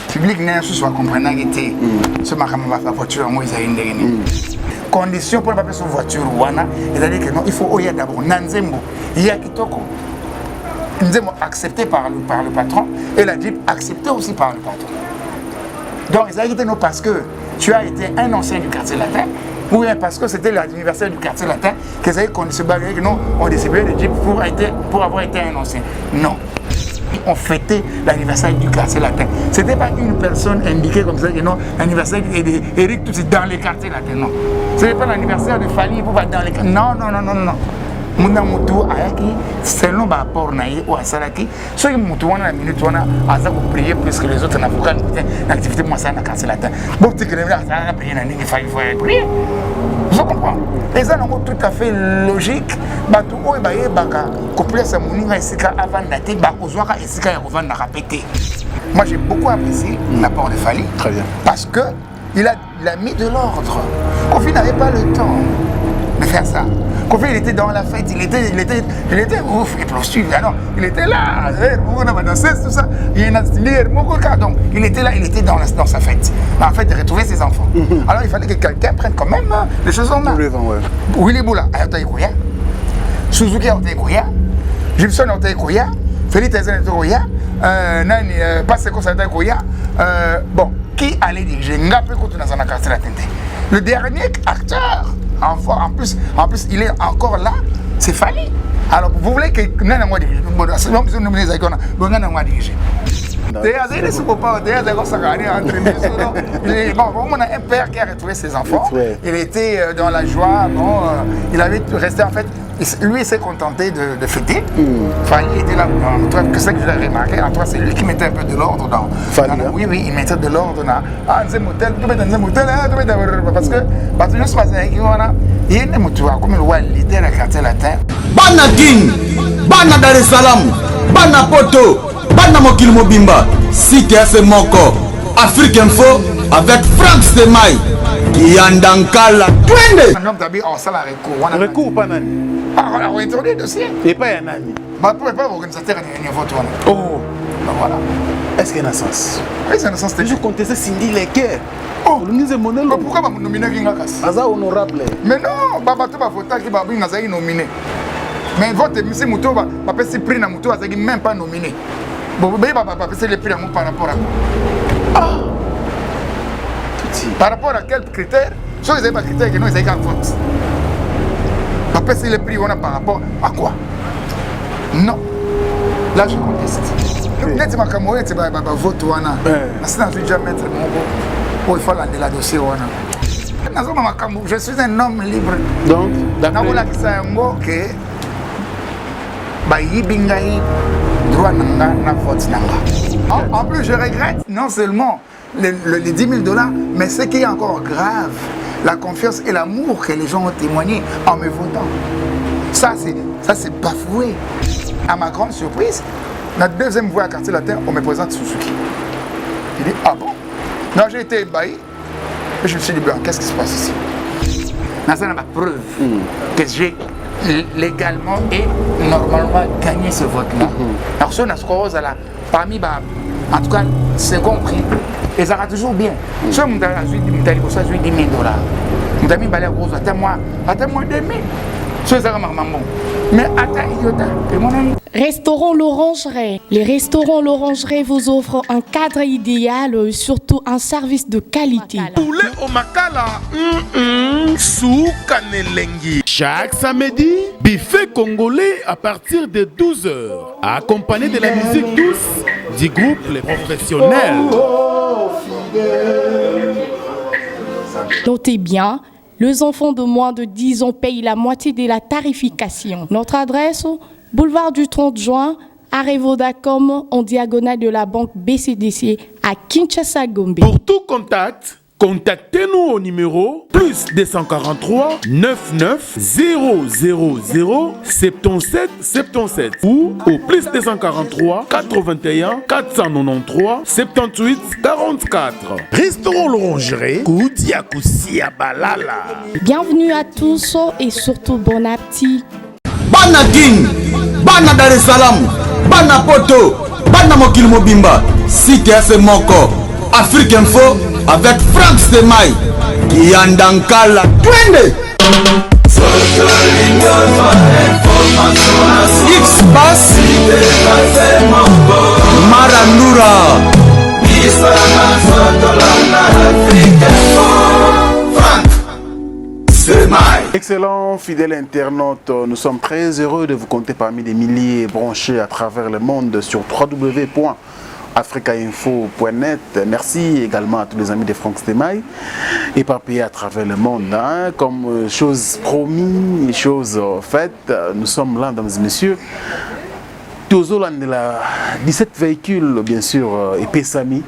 public n'est pas comprenant que ce macabre va voiture moi ils a une condition pour ne pas passer voiture wana c'est-à-dire que non il faut oya d'abord nanzembo il y a kitoko nzembo accepté par le patron et la Jeep accepté aussi par le patron. Donc ils a quitté non parce que tu as été un ancien du quartier latin ou bien parce que c'était l'anniversaire du quartier latin que ça qu'on se barrait que non on distribuait des Jeep pour avoir été un ancien. Non. On fêtait l'anniversaire du quartier latin. C'était pas une personne indiquée comme ça que non, l'anniversaire d'Éric tout dans les quartiers latins, non. Ce n'est pas l'anniversaire de Fali pour dans les quartiers. Non. Muna mutu ayaki selon ba rapport naïe ou asalaki ceux qui mutu wana la minute wana aza ko prier plus que les autres na pourquoi l'activité moi ça na quartier latin. Bon tu connais là ça prier na nini faut prier. Je comprends. Les gens ont tout à fait logique. Batu oyo ba yebaka couper sa moninga esika avant d'aller ba kozwaka esika ya kovanda répéter. Moi j'ai beaucoup apprécié l'apport de Fali. Très bien. Parce que il a mis de l'ordre. Kofi n'avait pas le temps de faire ça. Kofi il était dans la fête, il était ouf, explosif. Non, il était là, tout ça. Donc il était là, il était dans sa fête. En fait, de retrouver ses enfants. Alors il fallait que quelqu'un prenne quand même les choses en main. Willy Boula, Ayataïkoya, Suzuki Ayataïkoya, Gibson Ayataïkoya, Félix Ayataïkoya, Nani Paseko Ayataïkoya. Bon, qui allait diriger le dernier acteur. En plus, il est encore là, c'est Fali. Alors, vous voulez que nous diriger. On a un père qui a retrouvé ses enfants. Il était dans la joie. Bon, il avait resté en fait. Lui, il s'est contenté de fêter. Fali était là. C'est ça que je l'ai remarqué. En toi, c'est lui qui mettait un peu de l'ordre dans. Oui, il mettait de l'ordre dans. Ah, dans un motel, parce que il y a des moutouas comme le roi leader de quartier latin. Bana King, Bana Dar es Salaam, Bana Poto, Bana Mokil Mobimba, Site Ase Moko, Afrique Info avec Franck Semaï, Yandankala, Twende. Un homme d'habit en salle à recours. Recours pas nani. Ah, on a introduit le dossier. Et pas un nani. Bah, pour pas organisateur de niveau toi. Oh. Ben voilà. Est-ce qu'il y a un sens? Oui, c'est un sens. Je contestais Cindy Lecker. Oh, mais pourquoi vous nominez Ringakas? Aza honorable. Mais non, Babato va voter qui va bien Nazaï nominé. Mais votre monsieur Mouto va pas se prix na Mouto Azagi même pas nominé. Bon, vous va pas passer les prix par rapport à quoi? Ah. Par rapport à quels critères? Si vous n'avez pas de critères que nous avons qu'à vote. Pas passer les prix on a par rapport à quoi? Non. Là je conteste. Net ma camoye tu vas vote wana. C'est dans une jamais mettre mon il faut aller la dossier wana. Je suis un homme libre. Donc, d'accord. Que Bayibingaï droit na vote nanga. En plus, je regrette non seulement les $10 000, mais ce qui est encore grave, la confiance et l'amour que les gens ont témoigné en me votant. Ça c'est bafoué. À ma grande surprise, notre deuxième voix à quartier latin, on me présente Suzuki. Il dit ah bon? Non, j'ai été ébahi. Et je me suis dit, qu'est-ce qui se passe ici? C'est la preuve que j'ai légalement et normalement gagné ce vote-là. Alors, si on a ce qu'on a parmi, en tout cas, second prix, et ça va toujours bien. Si on a $10 000, on a mis balai rose, attends-moi 2000. Mais Restaurant L'Orangerie. Les restaurants L'Orangerie vous offrent un cadre idéal, surtout un service de qualité. Poulet au makala, soukanelengi. Chaque samedi, buffet congolais à partir de 12h, accompagné de la musique douce du groupe Les Professionnels. Notez bien, les enfants de moins de 10 ans payent la moitié de la tarification. Notre adresse, boulevard du 30 juin, arrêt Vodacom, en diagonale de la banque BCDC à Kinshasa, Gombe. Pour tout contact, contactez-nous au numéro plus 243 99 000 77 77 ou au plus 243 81 493 78 44. Restaurant L'Orangerie, Koudia Koussia Balala. Bienvenue à tous et surtout bon appétit. Bana King, Bana Dar es Salaam, Bana Poto, Bana Mokil Mobimba, CTS Moko, Afrique Info, avec Franck Stemai, Kiandankala, Twende. X-Bass, Marandura, Excellent, fidèles internautes, nous sommes très heureux de vous compter parmi des milliers branchés à travers le monde sur www.africainfo.net. Merci également à tous les amis de Franck Stemai, éparpillés à travers le monde. Hein. Comme chose promis, chose faite, nous sommes là, mesdames et messieurs. Tozolan de la 17 véhicules, bien sûr, et Pessami,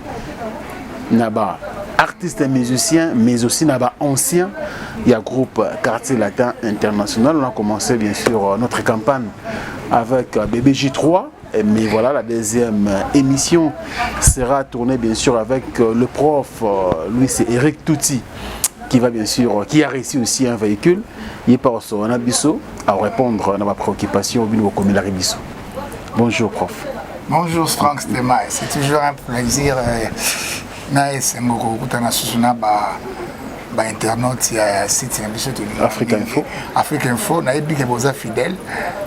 Naba. Artistes et musiciens, mais aussi ancien. Il y a groupe Quartier Latin International. On a commencé bien sûr notre campagne avec BBJ3. Mais voilà, la deuxième émission sera tournée bien sûr avec le prof, lui c'est Eric Touti, qui va bien sûr, qui a réussi aussi un véhicule. Il est pas au Soanabiso à répondre à ma préoccupation au Bisso. Bonjour prof. Bonjour Franck Stemai, c'est toujours un plaisir. C'est beaucoup internautes ya site Afrique Info. Afrique Info, na ebi ke boza fidèle,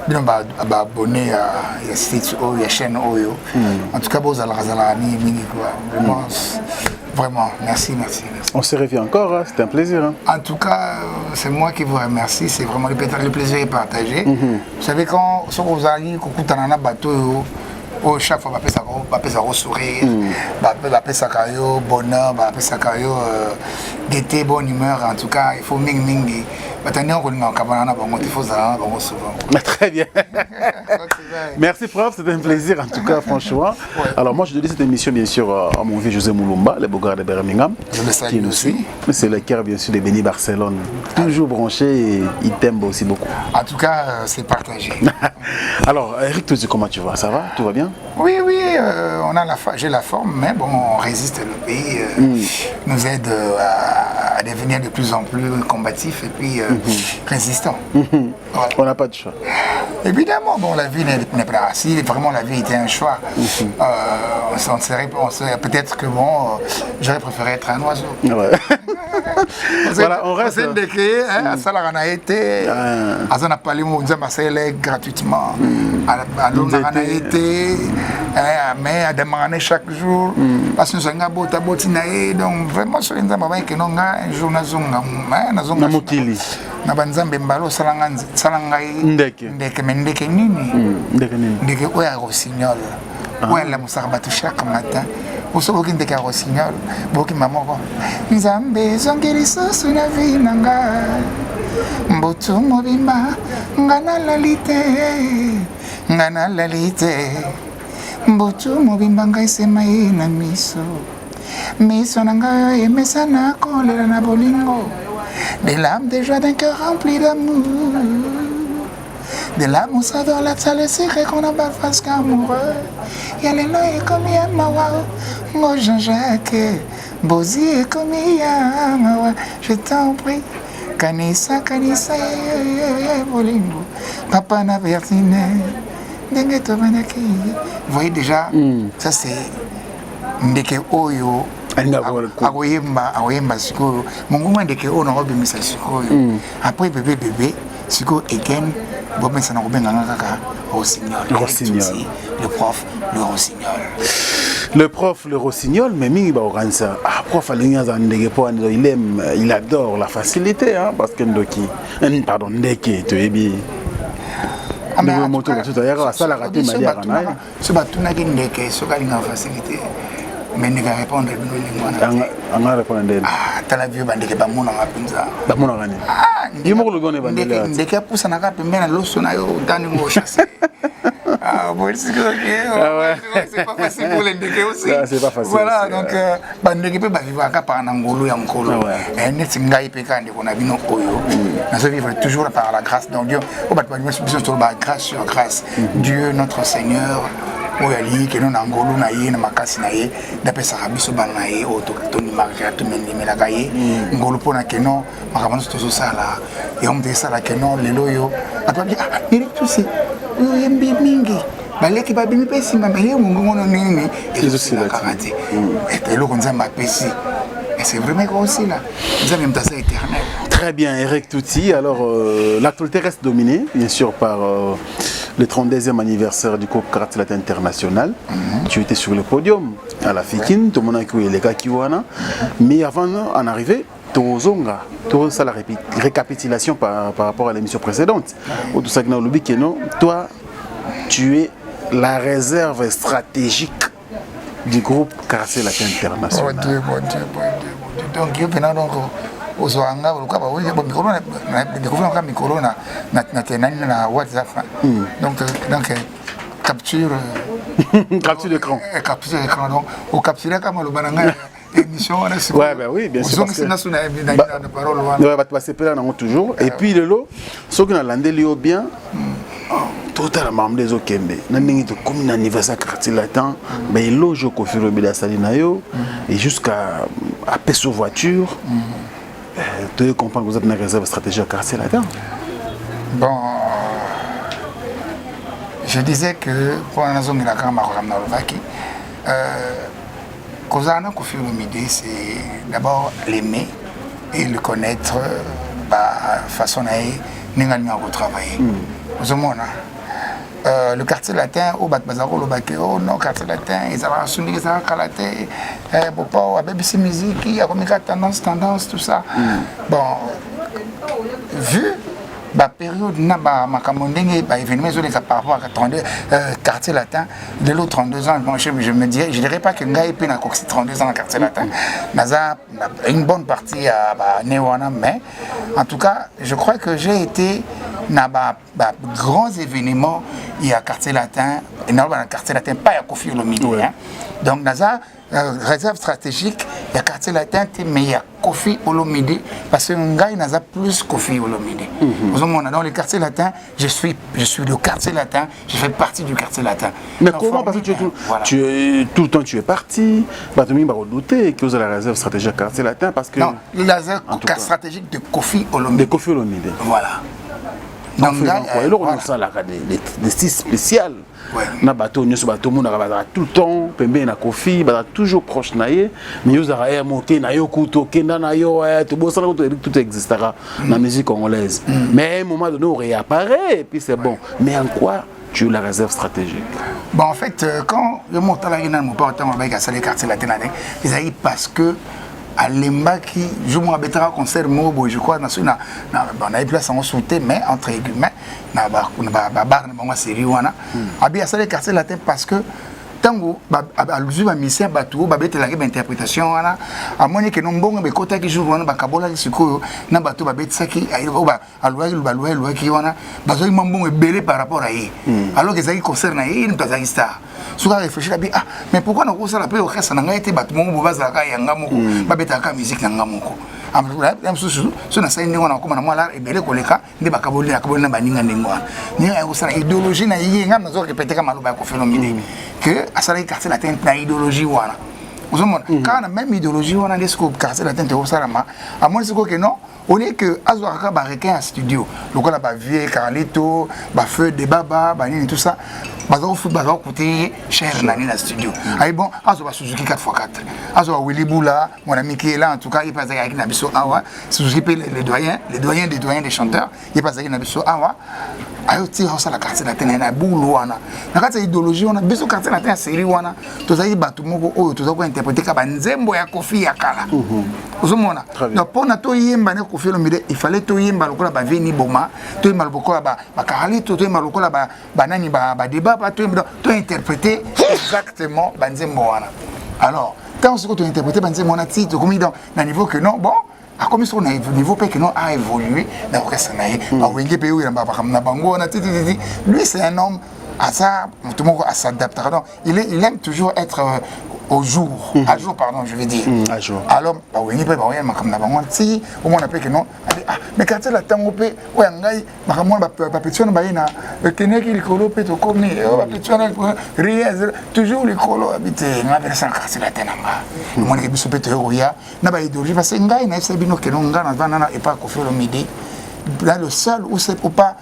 bino ba abonné ya site o ya chaîne oyo. En tout cas boza la mingi quoi. Vraiment, merci. On se revient encore, hein? C'est un plaisir. Hein? En tout cas, c'est moi qui vous remercie, c'est vraiment le plaisir est partagé. Vous savez quand vous allez kokutana bateau chaque fois bapesa sourire, bapesa kayo bonheur, bapesa kayo gaieté, bonne humeur. En tout cas, il faut mingi. Très bien. Merci prof, c'était un plaisir en tout cas franchement. Ouais. Alors moi je dédie cette émission bien sûr à mon vieux José Moulumba, le beau gars de Birmingham. Je le salue aussi. C'est le cœur bien sûr de Béni Barcelone. Toujours branché et il t'aime aussi beaucoup. En tout cas c'est partagé. Alors Eric Touti, comment tu vas? Ça va? Tout va bien? Oui, j'ai la forme, mais bon, on résiste. Le pays nous aide à devenir de plus en plus combatifs et puis résistants. Voilà. On n'a pas de choix. Évidemment, bon, la vie n'est pas. Si vraiment la vie était un choix, on serait peut-être que bon, j'aurais préféré être un oiseau. Ouais. Voilà, on reste. Gratuitement. Mais à demander chaque jour parce que nous avons donc vraiment sur les un jour na mokili na banzambe mbalo salangai ndeke nini ndeke oya rossignol oya la musarbatu chaque matin osoboki ndeke rossignol boki mamoko nzambe zongeli sosu na vie nanga mbotu mobimba ngana lalite mbotu mobimba ngai sema ye na miso na ngai emesana kolela na bolingo des larmes de joie d'un cœur rempli d'amour des larmes où s'adore la salle secret qu'on a pas face qu'amoureux y'a les lois et comme y'a mawa ngo Jean-Jacques Bozi et comme y'a mawa je t'en prie kanisa bolingo papa na vertine. Vous voyez déjà, ça c'est ndeke oyo agoyemba sikoyo monguma ndeke oyo na obimisa sikoyo après bébé sikoyo again bomesa na kobenga kaka Rossignol, le prof le Rossignol, mais mingi ba oransa prof alinga za ndeke po il adore la facilité hein parce que ndeke to yebi facilité. Mais ne va répondre t'as la vie bandeke bamona ngapinza bamona ngani yimo ko gone bandela ndeke pusa na kape mena loso na yo dani ngo chasse c'est pas facile pour les ndeke aussi. C'est pas facile. Voilà donc bandeke pe ba vivre kapa na ngolo ya mkolo et net ngai pe kandi kona bino oyo na se vivre toujours par la grâce de Dieu au bat ba sur la grâce sur grâce Dieu notre Seigneur oyali que nous angolo na ye na makasi na ye dapesa biso bana ye autochtone marqué tout mendimela kaye ngolo pona que non makamano tozo sala et on dit sala que non lelo yo atwabi ni tout c'est yembi mingi baleki babimi pe sima mais ye mongono nini aussi là karaté et le konza mapesi et c'est vraiment aussi là nous avons ça éternel. Très bien, Eric Touti. Alors, l'actualité reste dominée, bien sûr, par le 32e anniversaire du groupe Karaté Latin International. Tu étais sur le podium à la Fikine, tout le monde a cru les gars qui wana. Mais avant d'en arriver, Tozonga, ça la récapitulation par rapport à l'émission précédente. Tout ça, toi, tu es la réserve stratégique du groupe Karaté Latin International. Bon Dieu. Donc, il y a donc Ozoanga, micro na WhatsApp. Donc capture d'écran. Capture d'écran. Donc, au capture comme le bananga émission. Ouais, ben oui, bien sûr. Toujours. Et puis le lot, ceux qui ont landé bien. Tout à l'heure, des Okembe. Comme un anniversaire Karaté Latin, il loge au Kofi Robida Salinayo et jusqu'à Pesso Voiture. Tu comprends que vous êtes une réserve stratégique à Karaté Latin? Bon, je disais que pour la zone de la Camargue, Kozana Kofi Robida, c'est d'abord l'aimer et le connaître, façon à travailler. Le quartier latin au Bazaro le Bakeo non quartier latin ils avaient soumis ça kalaté pour pas BBC musique il y a comme tendance tout ça bon vu la période na ba makamondenge ba événement sur les par rapport à 32 quartier latin de l'autre 32 ans bon, je dirais pas que ngai pe na 32 ans dans quartier latin naza une bonne partie à Newana mais en tout cas je crois que j'ai été na grands événements il y a quartier latin et dans le quartier latin pas à Kofi Olomide donc naza réserve stratégique il y a quartier latin mais il y a Kofi Olomide parce que ngai naza plus Kofi Olomide dans le quartier latin je suis le quartier latin je fais partie du quartier latin mais comment parce que tout le temps tu es parti Batoumi va redouter que vous avez la réserve stratégique quartier latin parce que non la réserve stratégique de Kofi Olomide voilà. Donc là, il y a des styles spéciaux. Na bateau nous bateau mon a tout le temps pembe na Kofi ba toujours proche naie mais yo za ya monter na yo kuto kenda na yo to bossa tout existera na musique congolaise mais à un moment donné on réapparaît et puis c'est bon mais en quoi tu es la réserve stratégique? Bon en fait quand le montant là il n'a pas autant avec ça les quartiers latins ils arrivent parce que à l'embaki je me rappelle concert mobo je crois on a place en sauté mais entre guillemets na bar na moi série wana abi à ça les quartiers latins parce que tango aluzu ba mission batu ba betela ke interprétation wana à moins que non bongo be kota ki jour wana ba kabola sikoyo na batu ba betsaki ba alwa ki wana bazo mbongo belé par rapport à yi alors que ça qui concerne yi une tazaki star souvent réfléchir abi ah mais pourquoi na ko sala pe orchestre na ngai te batu mo bazaka yanga moko ba betaka musique yanga moko so na sai ndingo na ko na mwala ebele koleka ndi bakaboli na baninga ndingo ni ya ko sala idéologie na yi ngam na zo répéter kama loba ko phénomène que asala quartier latin na idéologie wana ozomona kana même idéologie wana ndesiko quartier latin te osala à moins c'est que non on est que azwaka ba requin studio lokola ba vie Carlito ba feu de baba ba nini tout ça bazo coûter cher nani na studio ay bon azwa Suzuki 4x4 azwa Willy Boula mon ami qui est là en tout cas il passe avec na biso awa Suzuki les doyens des chanteurs il passe avec na biso awa ayo ti hosa la quartier latin na bulu wana na kati idéologie wana biso quartier latin série wana tozali batu moko oyo tozako interpréter ka banzembo ya Kofi ya kala ozomona donc pona to yemba ne Kofi Olomide il fallait to yemba lokola ba veni boma to yemba lokola ba Carlito to yemba lokola ba nani ba débat pas to interpréter exactement banzembo wana alors quand on peut interpréter banzembo wana titre comme dans na niveau que non bon à comme ça on a niveau que non a évolué dans orchestre naïe ba wenge pe yo ba na bango na titi lui c'est un homme à ça tout le monde à s'adapter donc il aime toujours être au jour à jour pardon je veux dire à jour alors ba wenge pe ba wenge makam na bango ti au moins appelle que non ah mais quand la tango pe o ngai ba mo ba petition ba ina teneki likolo pe to komi ba petition riez toujours likolo habité na version quartier latin nga mo ne biso pe to ya na ba idéologie parce que ngai na sabino que non ngana vana et pas Kofi Olomide dans le seul où c'est pas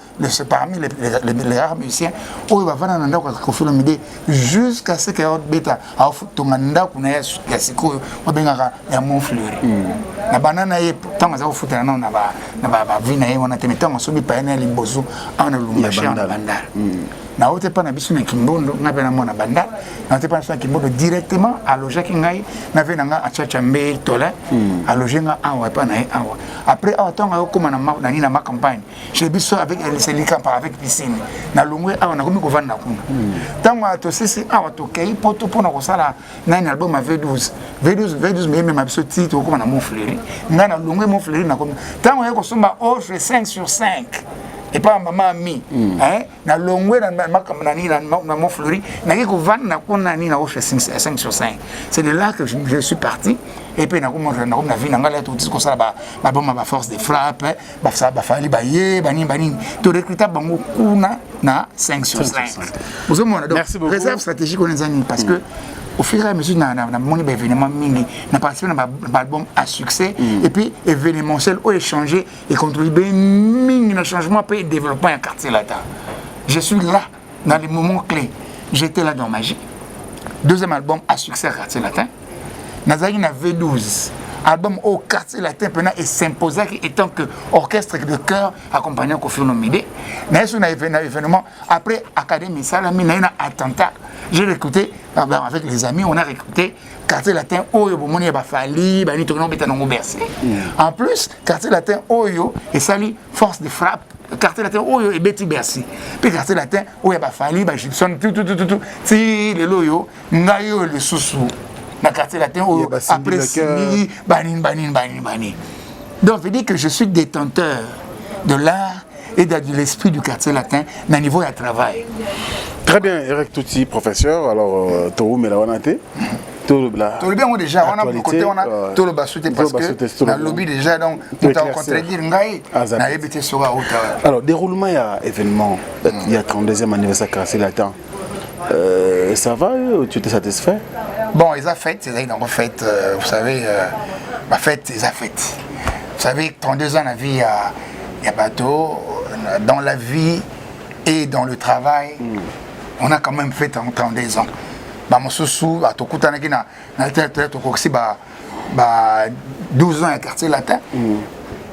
parmi les rares musiciens où il va vendre un endroit Koffi Olomide jusqu'à ce que beta a tonga kuna ya siko obenga ya Montfleury na banana ye tanga za ofutana na ba vina ye wana temetanga sobi pa ene libozo ana lumbashi na bandar na ote pa na biso na Kimbondo ngabe na mona bandar na ote pa na Kimbondo directement à loger kingai na vena nga achacha mbe tola à loger nga awa pa na awa après awa tonga okoma na nina ma campagne chez biso avec les camps avec piscine na longwe awa na komi ko vanda kuna tango to sisi awa to kei poto pona ko sala na un album à V12 mais ma biso titre okoma na Montfleury nga na longwe Montfleury na komi tango yako somba offre 5 sur 5 et pas maman mi hein na longwe na Montfleury na ko vanda na kona ni na offre 5 sur 5 c'est de là que je suis parti et puis na vie na ngala tout ko sala ba bomba ba force de frappe ba fali ba ye bani to recruter bango kuna na 5 sur 5 vous avez donc réserve stratégique on est parce que au fur et à mesure na mon événement mingi na participé na album à succès et puis événementiel ou échanger et contribuer mingi na changement puis développement un quartier latin. Je suis là dans les moments clés. J'étais là dans Magie. Deuxième album à succès à quartier latin. Nazari na V12 album au quartier latin pendant et s'imposer étant que orchestre de chœur accompagnant Koffi Olomide. Na événement après Académie Salami na attentat. J'ai écouté avec les amis, on a écouté quartier latin Oyo bomoni ba fali ba ni tono betanongo bercé. En plus, quartier latin Oyo et sali force de frappe. Quartier latin Oyo et Betty Bercy. Puis quartier latin Oyo ba fali ba Gibson tout ti le loyo ngayo le sousou. Na quartier latin Oyo après Simi bani. Donc je dis que je suis détenteur de l'art et de l'esprit du quartier latin na niveau de travail. Très bien, Eric Touti, professeur. Alors, Torou Melawanate. Tout le bien, déjà, on a côté, on a tout le basouté parce que dans le lobby déjà, donc, tout a contredire Ngaï, na EBT sera au travail. Alors, déroulement, il y a événement, il y a 32e anniversaire quartier latin. Ça va, tu étais satisfait? Bon, ils ont fait, ils ont fait, vous savez, ma fête, ils ont fait. Vous savez, 32 ans, la vie, il y a bateau, dans la vie et dans le travail, on a quand même fait 32 ans. Mon sous-sous, à Tokoutanaki, na 12 ans à quartier latin.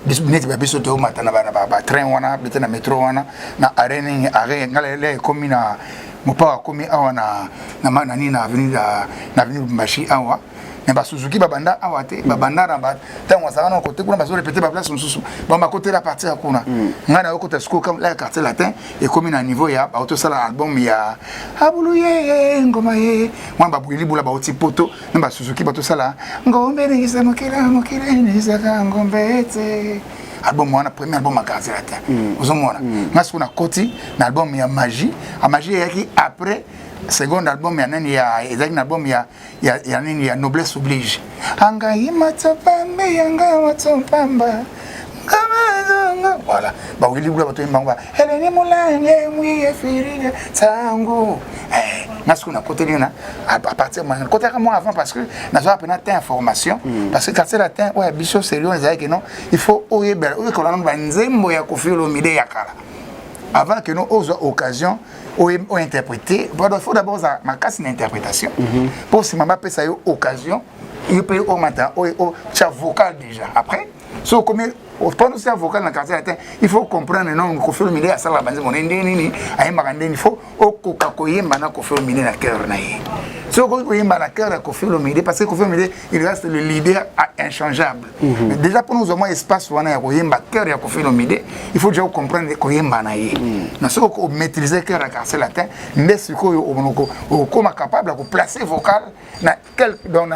Bisbineti babiso to matana ba train wana bete na metro wana na arena ngale komi na mopa komi awa na nini na avenue Mbashi awa na ba Suzuki babanda awa te babanda na ba tango saka na côté kuna ba zo répéter ba place mususu ba ma côté la partie kuna ngana yo côté sko comme la quartier latin et komi na niveau ya ba auto sala album ya abuluye ngoma ye mwa ba bwili bula ba oti poto na ba Suzuki ba to sala ngombe ni sa mokila ni sa ngombe te album wana premier album à quartier latin ozomona ngasko na koti na album ya Magie a Magie yaki après second album ya nani ya exact album ya nini ya Noblesse Oblige anga imatopamba yanga matopamba kama voilà ba wili bula bato mbanga eleni mulange mwiye firine tango ngasko na côté lina à partir de côté moi avant parce que na zo apena ta information parce que quartier latin ouais biso sérieux que non il faut oyebel oyo ko lana banzembo ya Koffi Olomide yakala avant que nous ayons occasion ou interpréter, il faut d'abord ma casse d'interprétation. Pour si maman peut ça occasion, il peut au matin, au vocal déjà. Après, si on connaît pendant que c'est vocal dans le quartier latin, il faut comprendre non Koffi Olomide à ça la base mon ndeni ay magande il faut au kokakoye mana Koffi Olomide na cœur naïe. Si on kokakoye mana cœur à Koffi Olomide parce que Koffi Olomide il reste le leader inchangeable. Mais déjà pour nous au moins espace wana ya koyemba cœur ya Koffi Olomide, il faut déjà comprendre koyemba naïe. Na so ko maîtriser cœur à quartier latin, mais ce ko au comme capable de placer vocal na quel dans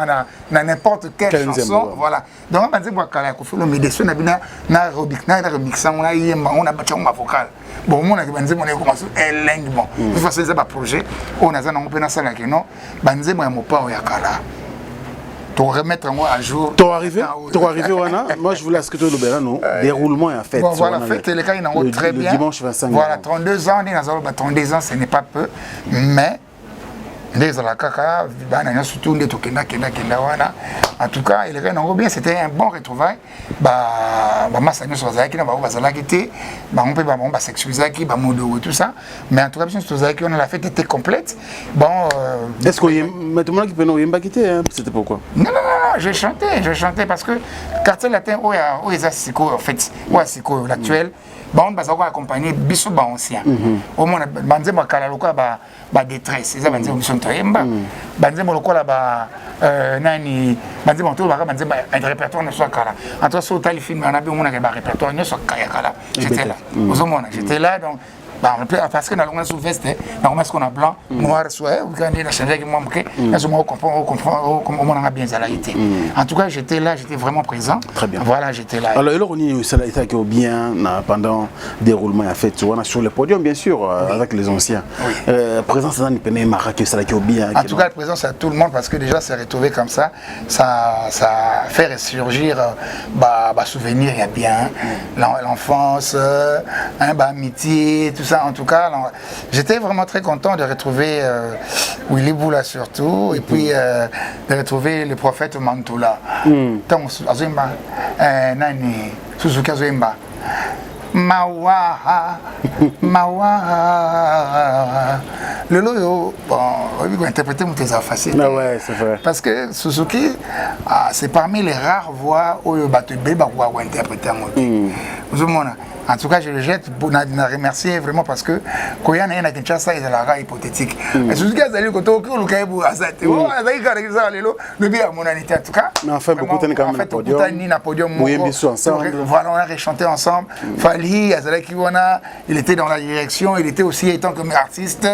n'importe quelle chanson voilà. Donc on va dire que Koffi Olomide so na bina na remix on a yemba on a battu ma vocal bon mon a banze mon commencé elengi bon il faut faire ça projet on a ça on peut na sala que non banze mo mopa o yakala to remettre moi à jour to arrivé wana moi je voulais ce que tu le non déroulement en fait bon voilà fête les cas ils ont très bien dimanche 25 voilà 32 ans on est dans 32 ans ce n'est pas peu mais Ndezala kaka bana surtout ndeto kenda wana. En tout cas, il est bien, c'était un bon retrouvaille. Bah massa nous bazaki na ba bazalaki té, bah on peut ba s'excuser ba modo et tout ça. Mais en tout cas, on a la fête était complète. Bon est-ce que maintenant qui peut nous yemba quitter c'était pourquoi? Non, j'ai chanté parce que quartier latin où est Siko en fait, où est Siko l'actuel. Bon, on va accompagner biso ba ancien. Au moins banze makala lokola ba détresse, ça banze mission toyemba. Banze lokola ba nani banze monto ba banze un répertoire ne soit kala. Entre so tali film on a bien on a ba répertoire ne soit kala. J'étais là. J'étais là donc parce que dans le sous veste, dans le qu'on a blanc, noir, soit, ou quand il a changé avec moi, on comprend comment on a bien ça été. En tout cas, j'étais là, j'étais vraiment présent. Très bien. Voilà, j'étais là. Alors, on y a été bien pendant le déroulement a fait sur le podium, bien sûr, avec les anciens. Présence dans le pays Maroc, ça a bien. En tout cas, la présence à tout le monde, parce que déjà, c'est retrouvé comme ça, ça fait ressurgir souvenirs, il y a bien l'enfance, amitié, tout ça. En tout cas, j'étais vraiment très content de retrouver Willy Boula surtout, et puis de retrouver le prophète Mantoula. Nani, Suzuki Azoemba. Mawa. Le loyo, bon, on va interpréter mon thèse facile. Ouais, c'est vrai. Parce que Suzuki, c'est parmi les rares voix où il va interpréter un mot. En tout cas, je le jette pour remercier vraiment parce que quand il y a un Kinshasa, il y a la hypothétique. Mais Suzuki a dit que tout le monde a dit le bien à mon année en tout cas. Mais enfin, beaucoup de temps na podium. Voilà, on a rechanté ensemble. Fali, il était dans la direction, il était aussi étant comme artiste.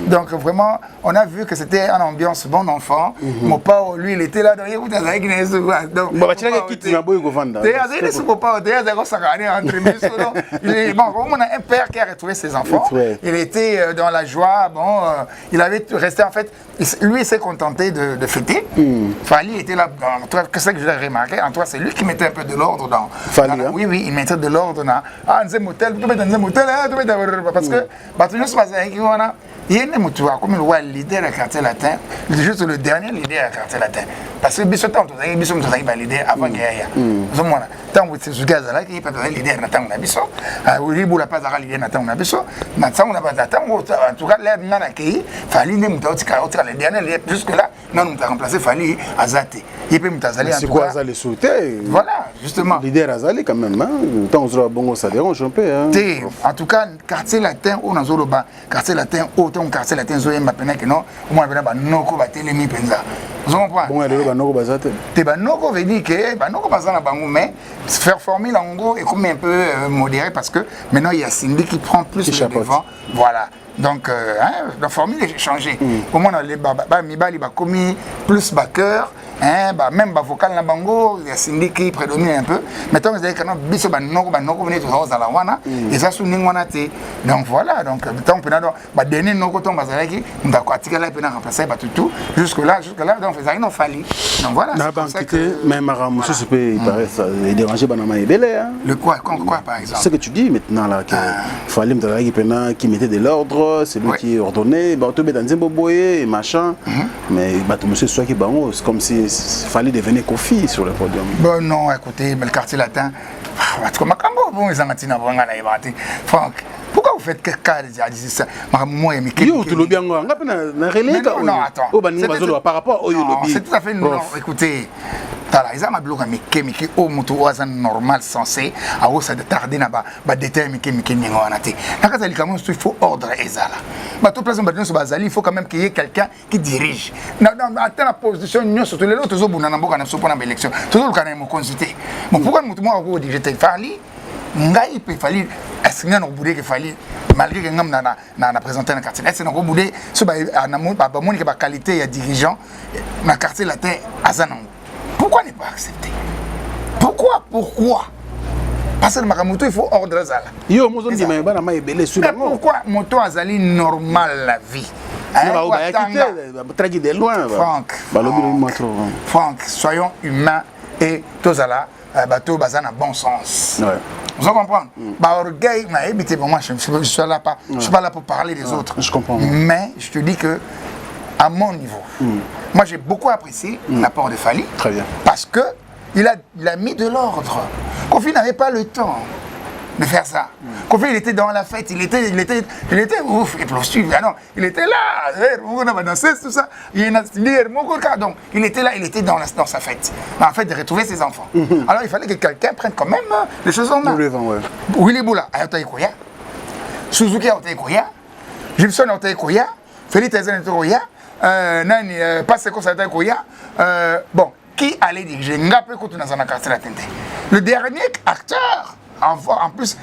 Donc vraiment, on a vu que c'était une ambiance bon enfant. Mon père, lui, il était là. On a un père qui a retrouvé ses enfants. Il était dans la joie. Bon, il avait resté en fait. Lui, il s'est contenté de fêter. Fali était là. Qu'est-ce que je l'ai remarqué? En toi, c'est lui qui mettait un peu de l'ordre dans. Fali, hein? Oui, il mettait de l'ordre dans. Ah, un motel, parce que il y a un comme le leader du quartier latin, juste le dernier leader du quartier latin. Parce que Bissot, on a leader avant guerre. Tant que c'est ce gaz-là qui est pas leader Nathan Nabiso, oui, vous la pas à leader Nathan Nabiso, Nathan on n'a pas d'attendre, en tout cas, l'air n'a accueilli, Fali n'est pas le dernier, jusque-là, non, on a remplacé Fali Azate. Il peut m'tazali. C'est quoi Azali sauté? Voilà, justement. Leader Azali quand même, hein. Tant on bon, ça dérange un peu, hein. En tout cas, quartier latin, on a zoroba, quartier latin, autant quartier latin, Zoyemba Penek, non, au moins, Noko va télémi penza. Vous comprenez? Bon, elle est là, Noko Bazate. Noko veut dire que, Noko Bazana Bango, mais faire former l'ango est comme un peu modéré parce que maintenant il y a Cindy qui prend plus le devant. Voilà. Donc, la formule est changée. Comment on a les Mibali commis plus backer, même vocal na bango, il y a Cindy qui prédomine un peu. Maintenant, vous avez quand même biso banoko venez tout dans la wana et ça sous ningwana té. Donc voilà, donc tant que nado dernier noko ton bazalaki, on va quatika là pour remplacer tout jusque là donc ça il fallait. Donc voilà. Na banquité même Maramu ce peut il paraît ça déranger banama ebele hein. Le quoi par exemple? Ce que tu dis maintenant là que fallait me qui mettait de l'ordre, c'est lui qui ordonnait, bah tout dans Zimbabwe et machin. Mais bah tout monsieur soit qui c'est comme si fallait devenir Kofi sur le podium. Bon non, écoutez, mais le quartier latin, Franck, pourquoi vous faites que cas de ça? Moi, par rapport au c'est tout à fait non. Écoutez, ils ont normal censé ça de tarder il faut ordre il faut quand même qu'il y ait quelqu'un qui dirige. Dans la position surtout les autres élection toujours consulter. Pourquoi nous j'étais Fali ngai peut fallait est-ce que nous que fallait malgré que nous na présenter un quartier est-ce que nous boudé ce ba qualité ya dirigeant na quartier latin azana. Pourquoi ne pas accepter? Pourquoi? Parce que Makamoto il faut ordre ça. Yo mozo ndi ba na ma ebele sur la. Pourquoi moto azali normal la vie? De loin. Franck, soyons humains et tozala bateau bazana bon sens. Ouais. Vous comprenez? Orgueil, moi je suis là pas, je suis pas là pour parler des autres. Je comprends. Mais je te dis que à mon niveau. Moi, j'ai beaucoup apprécié l'apport de Fally. Très bien. Parce que il a mis de l'ordre. Kofi n'avait pas le temps de faire ça. Kofi, il était dans la fête, il était ouf, explosif. Ah non, il était là, on a dansé, tout ça. Donc, il était là, il était dans sa fête. En fait, de retrouver ses enfants. Alors, il fallait que quelqu'un prenne quand même les choses en main. Willy Boula, Ayota Ikoya, Suzuki Ayota Ikoya, Gibson Ayota Ikoya, Félix Tezen Ayota Ikoya, Nani, Paseko Ayota Ikoya. Bon, qui allait diriger Ngapé Koutounazana Kartela Tente. Le dernier acteur, en plus,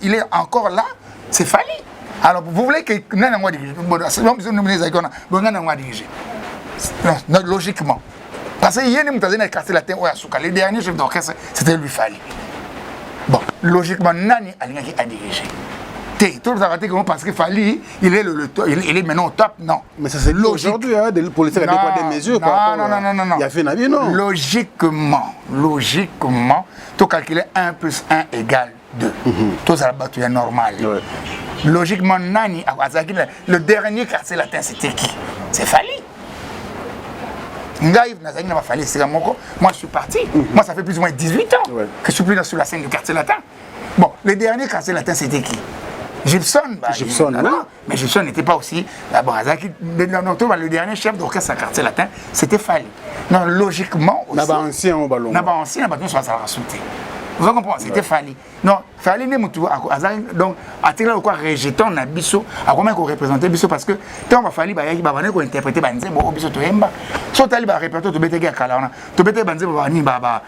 il est encore là, c'est Fally. Alors, vous voulez que Nana Mwa dirige. Non, logiquement. Parce que Yéni Moutazena Kartela Tente, le dernier chef d'orchestre, c'était lui Fally. Bon, logiquement, Nani a dirigé. Tout le monde parce que Fally, il est maintenant au top, non. Mais ça c'est logique. Aujourd'hui, hein, pour les faire des mesures. Non. Il y a fait un avis, non. Logiquement, tu calcules 1 + 1 = 2. Tout ça là-bas, tu es normal. Ouais. Logiquement, Nani, le dernier quartier latin, c'était qui? C'est Fally. Moi, je suis parti. Moi, ça fait plus ou moins 18 ans que je suis plus sur la scène du quartier latin. Bon, le dernier quartier latin, c'était qui? Gibson, mais Gibson n'était pas aussi. Le dernier chef d'orchestre à quartier latin, c'était Fally. Non, logiquement aussi. Naba ancien au ballon. Naba ancien, ça va resulter. Vous comprenez? C'était Fally. Non, Fally n'est pas donc, à tirer quoi rejetant na biso, à comment qu'on représenter biso parce que tant va Fally ba yaki ba bane ko interpréter banze bo biso to yemba. So tali ba répertoire to bete ga kala ona. To bete banze ba ni ba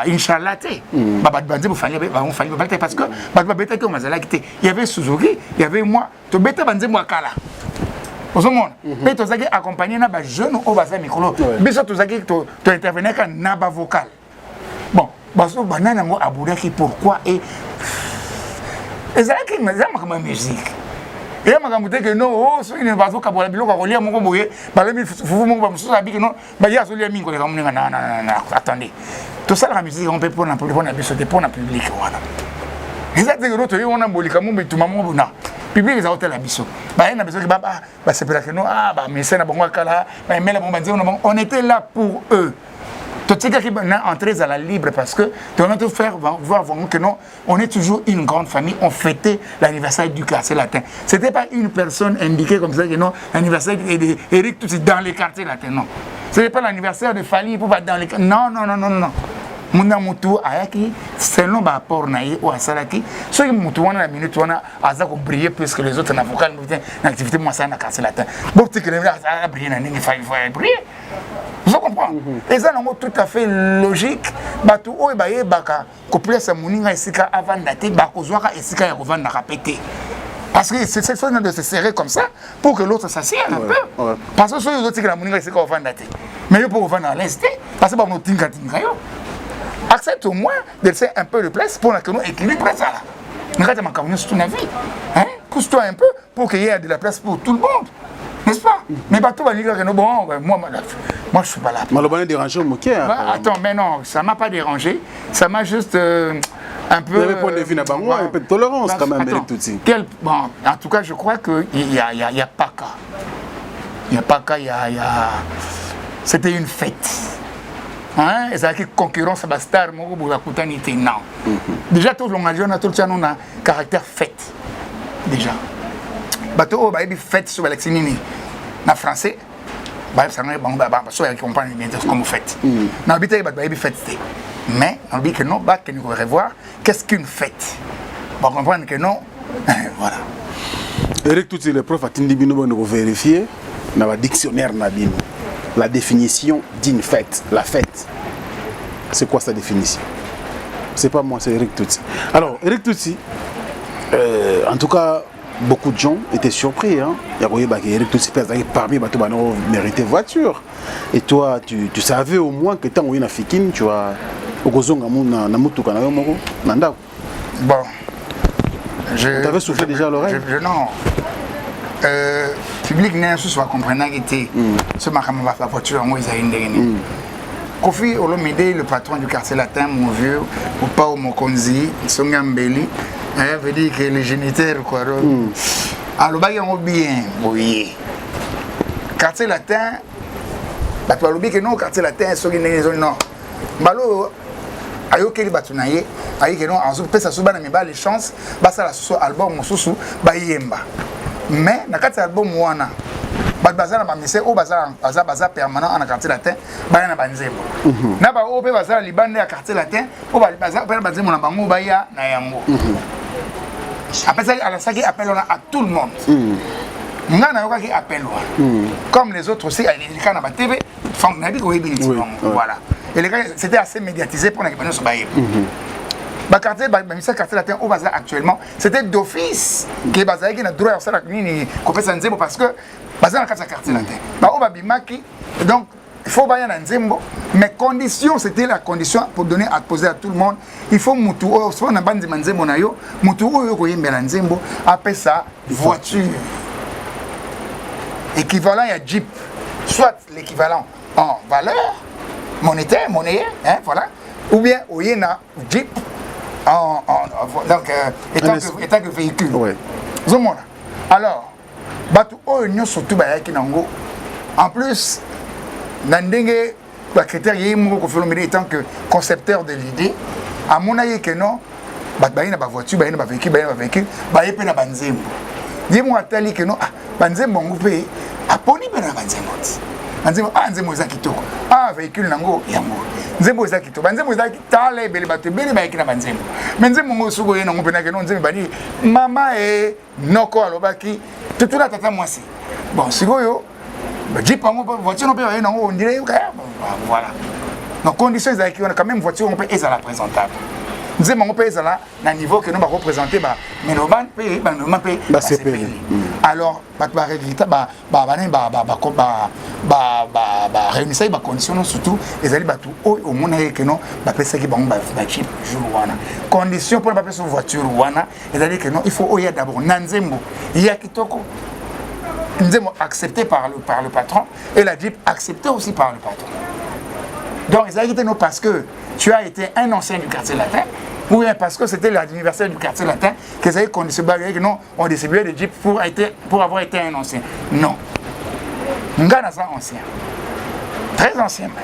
inshallah te. Ba banze bo Fally ba on Fally ba parce que ba bete ko mazala kité. Il y avait Suzuki, il y avait moi, to bete banze mo kala. Vous monde. Mais to zaki accompagner na ba jeune au basa micro. Biso to zaki to intervenir ka na ba vocal. Bon, parce que banana ngo abudaki pourquoi et ezalaki mazama kama musique. Et makamute que non, oh, so il va zo kabola biloko kolia moko boye, balemi fufu moko ba mususu abi que non, ba ya so lia mingo le kamuninga na attendez. Tout ça la musique on peut pour na biso de pour na public wana. Ezalaki que non to yona bolika mumbi tumamo buna. Public za hotel la biso. Ba na biso que ba c'est pour que non mais c'est na bongo kala, ba mela bon banzi on était là pour eux. Tout ce qui est entré à la libre parce que tu vas te faire voir que non, on est toujours une grande famille, on fêtait l'anniversaire du quartier latin. Ce n'était pas une personne indiquée comme ça que non, l'anniversaire d'Éric tout dans les quartiers latins, non. Ce n'est pas l'anniversaire de Fally pour pas dans les quartiers. Non. Muna mutu ayaki selon ba rapport naïe ou asalaki ceux qui mutu wana la minute wana azako briller plus que les autres na vocal l'activité moi ça na quartier latin. Bon tu que les gens a briller na ningi Fally faut briller. Vous comprenez? Et ça c'est tout à fait logique. Batu o baye baka couper sa muninga esika avant daté ba kozwaka esika ya kovanda répéter. Parce que c'est cette façon de se serrer comme ça pour que l'autre s'assied un peu. Ouais. Parce que ceux autres qui la muninga esika kovanda daté. Mais pour vendre à l'instant parce que ba no tinga yo. Accepte au moins de laisser un peu de place pour que nous équilibrer ça là. Regarde ma caméra sur toute la vie. Hein? Pousse-toi un peu pour qu'il y ait de la place pour tout le monde. N'est-ce pas? Mais pas tout va dire que non, bon, moi je suis pas là. Malheureusement dérangé au moquet. Attends, mais non, ça m'a pas dérangé. Ça m'a juste un peu. Vous avez point de vue un peu de tolérance quand même avec tout ça. Bon, en tout cas, je crois qu'il y a pas cas. Il n'y a pas cas, c'était une fête. Hein? Et ça a été concurrence à Bastar, non. Déjà, tout le monde a un caractère fête. Déjà. Bateau, il y a une fête sur l'Alexinini. En français, ça comprend comme fête. Dans le but, il y a une fête. Mais, dans le but que non, que nous revoir, qu'est-ce qu'une fête? On comprend que non. Voilà. Eric, tous les profs à Tindibino, nous vérifier dans le dictionnaire Nabino. La définition d'une fête, la fête. C'est quoi sa définition? C'est pas moi, c'est Eric Tutsi. Alors, Eric Tutsi, en tout cas, beaucoup de gens étaient surpris. Hein? Il y a Eric Tutsi parmi les mérité voiture. Et toi, tu savais au moins que tant que tu as fait tu as bon. Tu avais soufflé déjà à l'oreille? Non. Public n'est pas sûr comprendre que ce macabre va faire voiture moi ils ont Kofi Olomide, le patron du quartier latin, mon vieux, ou pas au Mokonzi, Songambeli, veut dire que les géniteurs quoi. Alors bah ils ont bien, oui. quartier latin bato balobi ke non quartier latin soki ndenge ezoli non mbalo ayokeli bato na ye ayi ke non azopesa so bana mibali chance basala susu album mosusu bayemba mais na kati ya album wana bato baza na bamise oyo baza permanent na quartier latin baya na banzembo na baoyo mpe baza na libanda ya quartier latin oyo baza mpe na banzembo na bango baya na yango alasaki appel wana à tout le monde nga nayokaki appel wana comme les autres aussi eleka na batv nayebi koyebi neti bango voilà c'était assez médiatisé mpona ke banyonso bayeba bakartier bamisa quartier latin oyo baza actuellement c'était d'office ke bazalaki na droit ya kosala nini kopesa nzembo parce que baza na kati ya quartier latin baoyo babimaki donc il faut baya na nzembo mais condition c'était la condition pour donner à poser à tout le monde il faut mutu oyo so na bandima nzembo na yo mutu oyo koyembela nzembo apesa voiture équivalent à Jeep, soit l'équivalent en valeur monétaire, hein, voilà, ou bien au yéna Jeep donc étant que véhicule. Ouais. Alors, batu oyo surtout bayaki nango. En plus, nandenge ba critère yemo ko filomé étant que concepteur de l'idée, à mon avis que non, bat bayina ba voiture, bayina ba véhicule, bayepe na banzembo. Yemo atali que non, banzembo ngupé aponi bena banzembo nzembo eza kitoko véhicule nango yango nzembo eza kitoko banzembo eza kitala ebele bato ebele bayaki na banzembo me nzembo ngo suko ye nango mpenake no nzembo bani mama noko alobaki tutuna tata mwasi bon sikoyo bajipe yango voiture no mpe baye nango ondire voilà donc condition ezalaki wana quand même voiture ngo mpe ezala présentable nzembo ngo mpe ezala na niveau ke no bareprésente bamélomane mpe bamélomane mpe basepeli alors bato baregrita baréunissaki bacondition surtout ezali bato oyo omona ye ke non bapesaki bango bachip jour wana condition mpona bapesa voiture wana ezali ke non il faut oya d'abord na nzembo ya kitoko nzembo accepté par le patron et la jeep accepté aussi par le patron donc ezalaki te non parce que tu as été un ancien du quartier latin ou bien parce que c'était l'anniversaire du quartier latin que ça a conditionné que non on distribuait des jeeps pour avoir été un ancien. Non. Ngana ça ancien. Très ancien même.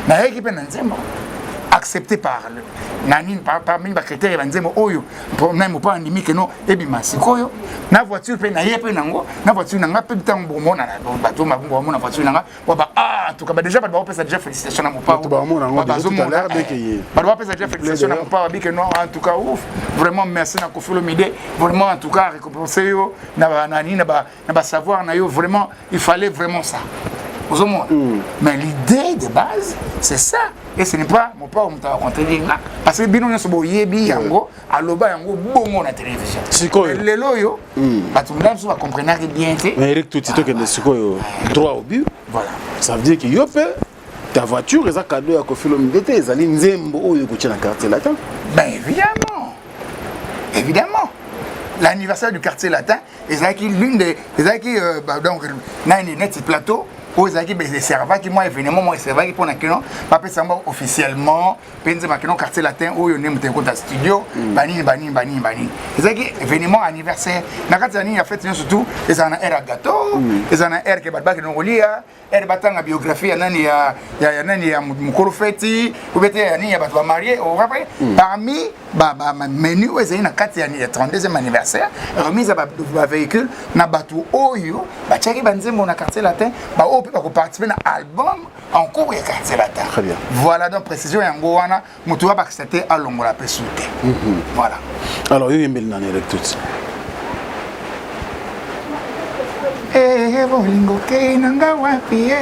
Na équipe nanzembo accepté par le nani parmi les critères nanzembo oyo même pas andimi que non ebima sikoyo na voiture pe na yepe nango na voiture nanga pe bitango bomona na bato mabungo bomona voiture nanga ba en tout cas déjà ba pesa déjà félicitations na mopa ba mona ngo tout à l'heure dès qu'il ba pesa déjà félicitations na mopa bi que non en tout cas ouf vraiment merci na Koffi Olomide vraiment en tout cas récompenser yo na nani na ba savoir na yo vraiment il fallait vraiment ça. Mais l'idée de base, c'est ça. Et ce n'est pas mon père qui m'a rencontré là. Parce que bino nyoso boyebi yango, aloba yango bongo na télévision. Sikoyo. Lelo yo, batumba so ba comprendre bien té. Mais Eric tout tito que ne sikoyo droit au but. Voilà. Ça veut dire que yo peut ta voiture eza cadeau ya Koffi Olomide té ezali nzembo oyo ko tia na quartier latin. Ben évidemment. Évidemment. L'anniversaire du quartier latin, ezaki l'une des donc na net plateau aux équipes des serveurs qui moi événement moi serveur qui pour naquilo pas peut savoir officiellement penze makino quartier latin où on est monté studio bani c'est qui événement anniversaire na kati ani a fait surtout les ana era gâteau les ana er que badba que no golia er batanga biographie ya nani ya mukoro feti ou bete ani ya batwa marié au rappel parmi menu aux na kati ya 32e anniversaire remise à véhicule na batu oyo ba tchaki banzembo na quartier latin ba pour participer à l'album en cours et quartier latin. Très bien. Voilà donc précision yango wana mutu ba accepter à longo la pesute. Voilà. Alors yo yembeli nani avec tout. Bolingo ke nanga wapi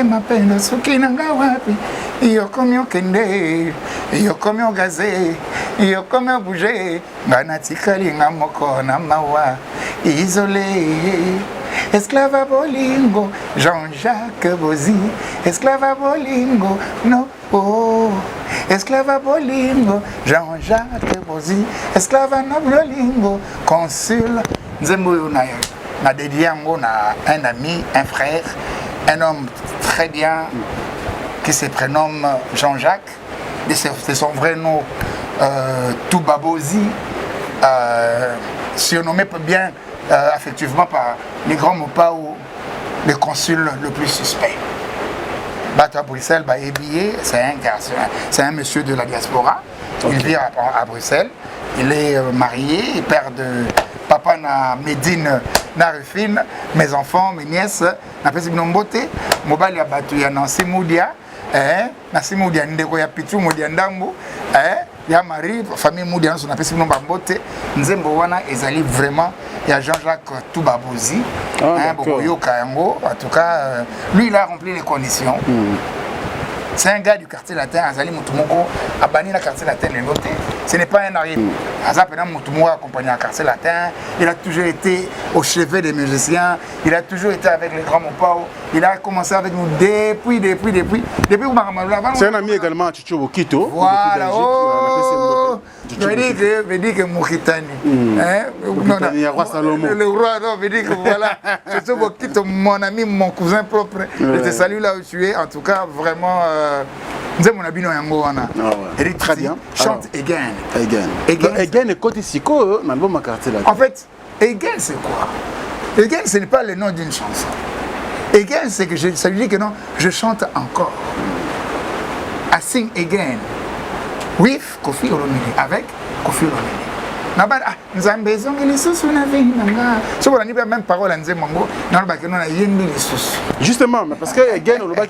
mapendo suki nanga wapi iyo komyo kende iyo komyo gaze iyo komyo bouger ngana tikali ngamoko na mawa isolé. Esclave bolingo, Jean-Jacques Bozy. Esclave bolingo, no oh. Esclave bolingo, Jean-Jacques Bozy. Esclave no bolingo, consul. Nzembo na dédié na un ami, un frère, un homme très bien qui se prénomme Jean-Jacques. C'est son vrai nom, Touba Bozy, surnommé bien. Effectivement par les grands Mopao le consul le plus suspect. Bateau à Bruxelles, c'est un monsieur de la diaspora. Il vit à Bruxelles. Il est marié, père de papa na Médine, na Rufine, mes enfants, mes nièces, na pesi binombote, mobali ya batu ya Nancy Moudia, Nancy Moudia ndeko ya Pitu Moudia Ndambu, ya Marie, famille Moudia na pesi binombote, nzembo wana ezali vraiment ya Jean-Jacques Toubabozi, Bokoyoka yango, en tout cas, lui il a rempli les conditions. C'est un gars du quartier latin, Azali Moutoumoko, Abani la quartier latin de noté. Ce n'est pas un arrière. Azapena Moutoumoko accompagné au quartier latin. Il a toujours été au chevet des musiciens. Il a toujours été avec les grands Mopao. Il a commencé avec nous depuis. C'est un ami également à Chicho Bokito. Voilà, veut dire que Mouritani. Le roi Salomon. Le roi, non, veut dire que voilà. Chicho Bokito, mon ami, mon cousin propre. Je te salue là où tu es. En tout cas, vraiment. Très bien. Chante Again. Again est côté Siko, l'album à quartier là. En fait, Again c'est quoi? Again ce n'est pas le nom d'une chanson. Again c'est que ça veut dire que non, je chante encore. I sing again with Koffi Olomide, avec Koffi Olomide. Nzambe zongeli susu na vinanga. So on a même parole à Nzemango, na ba que non na yembi les susu. Justement, parce que Again on va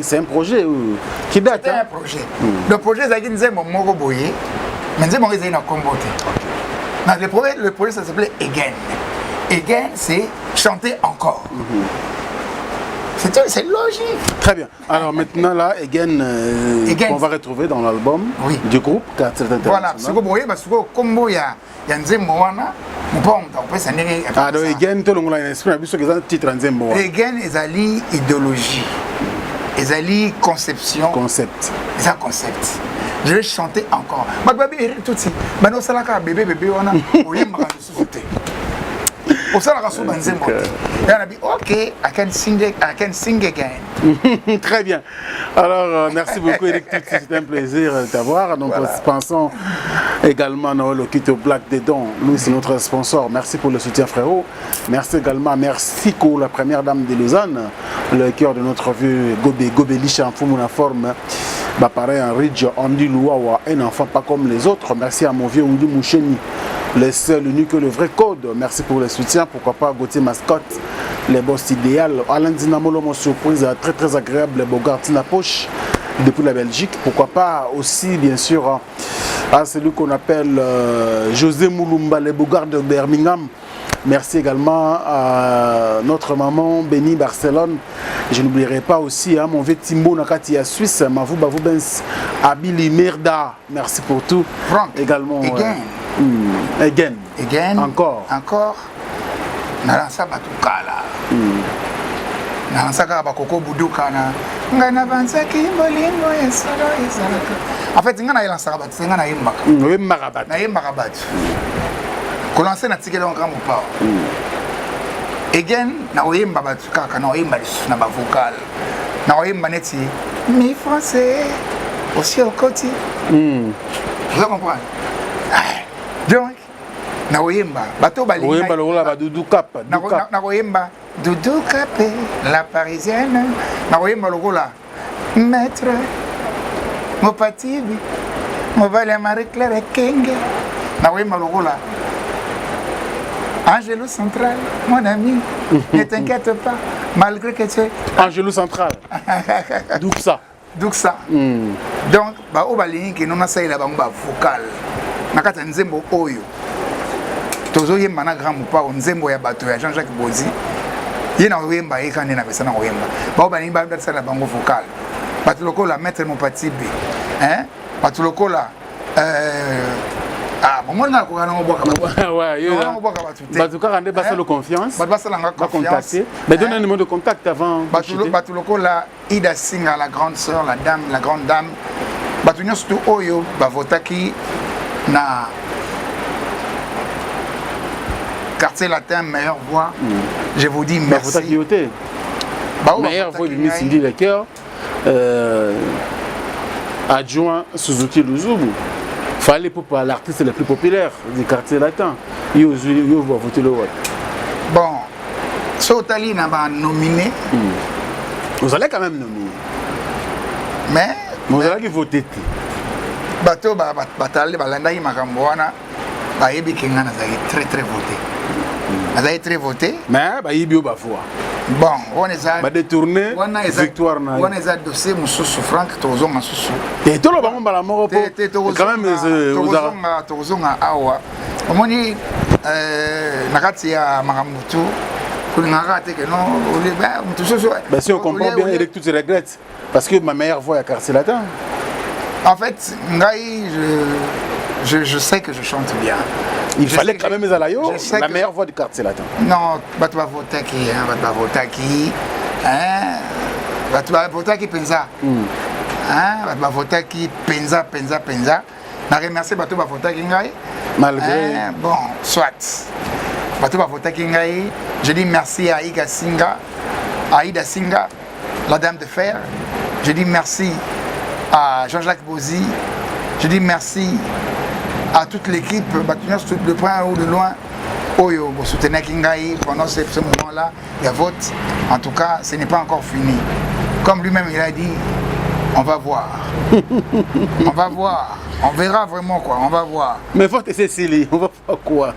c'est un projet qui date. C'est un projet. Le projet c'est Nzembo moko boye. Mais Nzembo ezali na kombote. Le projet ça s'appelait Again. Again c'est chanter encore. C'est logique. Très bien. Alors maintenant là, Again, on va retrouver dans l'album du groupe Quartier Latin. Voilà, parce que vous voyez, parce que combo il y a Nzembo wana, on peut s'en aller. Alors Again, tout le monde a un esprit, mais c'est un titre Nzembo. Again, ezali idéologie, ezali conception. Concept. C'est un concept. Je vais chanter encore. Ma bébé tout si, maintenant ça là bébé wana, oui ma souffle. Au sein de la raison d'Anzembo, il a dit OK, I can sing again. Très bien. Alors merci beaucoup Eric, c'était un plaisir de t'avoir. Donc pensons également à le Kito Black Dedon. Nous c'est notre sponsor. Merci pour le soutien frérot. Merci également à Mercico, la première dame de Lausanne, le cœur de notre vieux Gobéliche en forme forme. Pareil en Ridge, Andy Louawa, un enfant pas comme les autres. Merci à mon vieux Undi Moucheni. Le seul, unique, le vrai code. Merci pour le soutien. Pourquoi pas Gauthier Mascotte, les boss idéal. Alain Dinamolo, mon surprise très très agréable. Bogart Tina Poche depuis la Belgique. Pourquoi pas aussi, bien sûr, à celui qu'on appelle José Moulumba, les Bogart de Birmingham. Merci également à notre maman Béni Barcelone. Je n'oublierai pas aussi mon vieux Timbo Nakati à Suisse, Mavou Bavou Benz, Abili Merda. Merci pour tout. Franck, également. Again. Encore. Nalansa batukala. Nalansa ka bakoko buduka na. Ngana banza kimbolingo yesalo ezalaka. En fait, ngana yelansa batu, ngana yembaka. Yembaka batu. Na yembaka batu. Ko lancer na tikela on kamo pa. Again, na oyemba batu kaka na oyemba na ba vocal. Na oyemba neti mi français aussi au côté. Vous comprenez? Donc, na oyemba bato bali oyemba lokola ba Doudou Cap na oyemba Doudou Cap la parisienne na oyemba lokola maître Mopatibi Mobali Marie Claire Kenge na oyemba lokola Angelo Central mon ami ne t'inquiète pas malgré que tu es Angelo Central Douksa donc ba obali ki nona saila bango ba vocal nakata nzembo oyo tozo yemba na grand mupa nzembo ya bato ya Jean-Jacques Bozi yena oyemba ekane na pesa na oyemba ba obani ba ndasa la bango vocal bato lokola maître Mopatibi bato lokola bon na ko kana ngoboka bato kaka nde basa le confiance bato basa la confiance mais donne un numéro de contact avant bato lokola Ida Singa la grande sœur la grande dame bato nyonso oyo ba votaki na Quartier Latin, meilleure voix. Je vous dis merci. Meilleure voix de Miss Cindy Lecker, adjoint Suzuki Luzubu. Fallait pour l'artiste le plus populaire du Quartier Latin. Il va voter le vote. Bon, Sotali n'a pas nominé. Vous allez quand même nominer. Mais. Vous allez voter. Bateau, Batali, Balandaï, Makamboana, Baébi Kingana, très très voté. Vous avez très voté. Mais, Baébi au Bafoua. Bon, on est à. Détourner. Victoire. On est à dossier, Moussou Franck, Tozon, Moussou. Et tout le monde, Balamoro, quand même, Tozon, Awa. On dit, Nakati à Maramutu. Si on comprend bien, Eric, tu te regrettes. Parce que ma meilleure voix est Quartier Latin. En fait, je sais que je chante bien. Il fallait quand même la meilleure voix du Quartier Latin. Non, tu vas voter qui, tu vas voter qui pensa. Tu vas voter qui pensa. Je remercie tu vas voter qui malgré. Bon, soit. Tu vas voter qui je dis merci à Aïda Singa, la dame de fer. Je dis merci à Jean-Jacques Bozy. Je dis merci à toute l'équipe, de point ou de loin. Oyo, vous soutenez Kingaï pendant ce moment-là. Il y a vote. En tout cas, ce n'est pas encore fini. Comme lui-même, il a dit, on va voir. On va voir. On verra vraiment quoi, on va voir. Mais faut que Cécilie, on va voir quoi?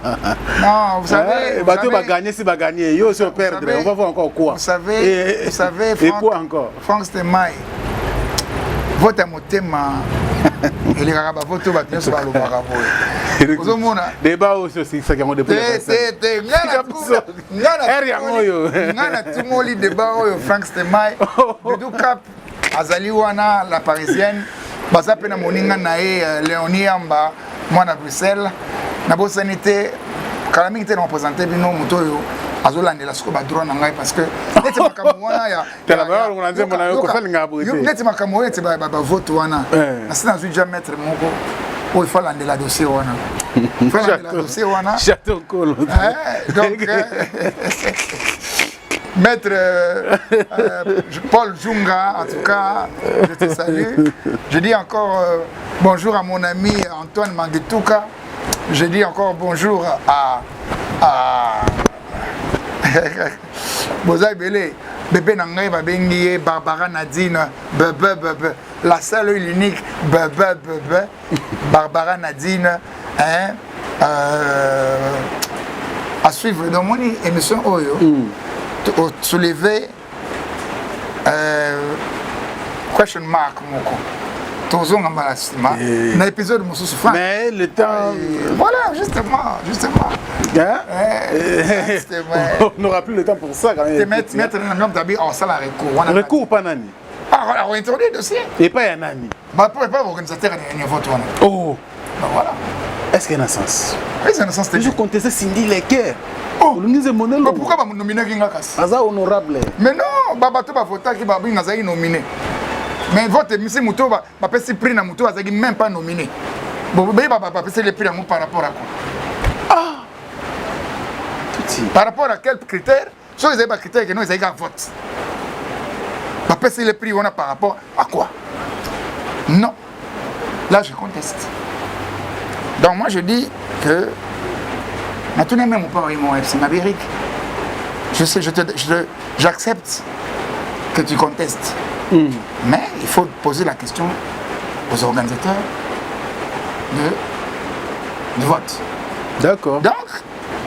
Non, vous savez. Bateau va gagner, si va gagner. Yo, si on perdre, on va voir encore quoi? Vous savez, Franck, et quoi encore? Franck Stemai, vote à mon thème. Il y a un vote qui va se faire le débat aussi, c'est ça qui a déposé. Franck Stemai, du Cap, Azaliwana, la parisienne. Baza pena moninga nae Léonie Amba moi na Bruxelles na bo sanité kala mingi te représenter bino mutoyo azolande la siko ba droit na ngai parce que neti makambo wana ya tela ba on nze mona yo ko fali ngabo ite neti makambo ete ba vote wana na sina zu ja mettre moko o il faut lande la dossier wana il faut lande la dossier wana château colo donc Maître Paul Junga, en tout cas, je te salue. Je dis encore bonjour à mon ami Antoine Manguetouka. Je dis encore bonjour à Bozaï Belé, Bébé Nangaï Babengié, Barbara Nadine, la seule et l'unique, Barbara Nadine, à suivre dans mon émission Oyo. Soulever question mark moko toujours dans la épisode de Moussou Franck. Mais le temps voilà justement on n'aura plus le temps pour ça quand même. Mettre un homme d'habit en salle à recours ou pas nani on a introduit le dossier et pas un nani pas organisateur de vote oh voilà est-ce qu'il y a un sens je contestais Cindy Lecker. Mais pourquoi vous nominez Kingakas? Aza honorable. Mais non, Babato va voter qui va bien nominé. Mais votre monsieur Mouto va passer prix na Mouto azagi même pas nominé. Bon, va passer les prix par rapport à quoi? Par rapport à quels critères? Si vous avez des critères que nous avons vote. Va passer les prix on a par rapport à quoi? Non. Là je conteste. Donc moi je dis que tout n'est même pas mon FC Mabéric. J'accepte que tu contestes. Mais il faut poser la question aux organisateurs de vote. D'accord. Donc,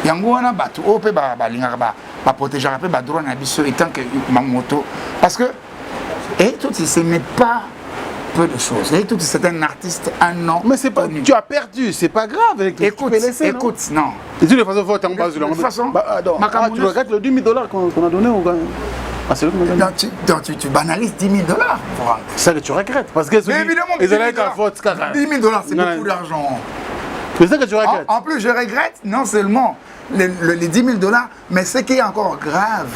il y a un bateau qui protéger un droit et tant que moto. Parce que, et tout ce n'est pas peu de choses. Et tout c'est un artiste, un nom. Mais c'est pas, tu as perdu, c'est pas grave. Écoute, non. Et de toute façon, vote en base de la façon. Tu regardes le 10 000 $, qu'on a donné au gars. Donc tu banalises 10 000 $. C'est ça que tu regrettes. Parce que évidemment, 10 000 $, c'est beaucoup d'argent. C'est ça que tu regrettes. En plus, je regrette non seulement les 10 000 $, mais ce qui est encore grave,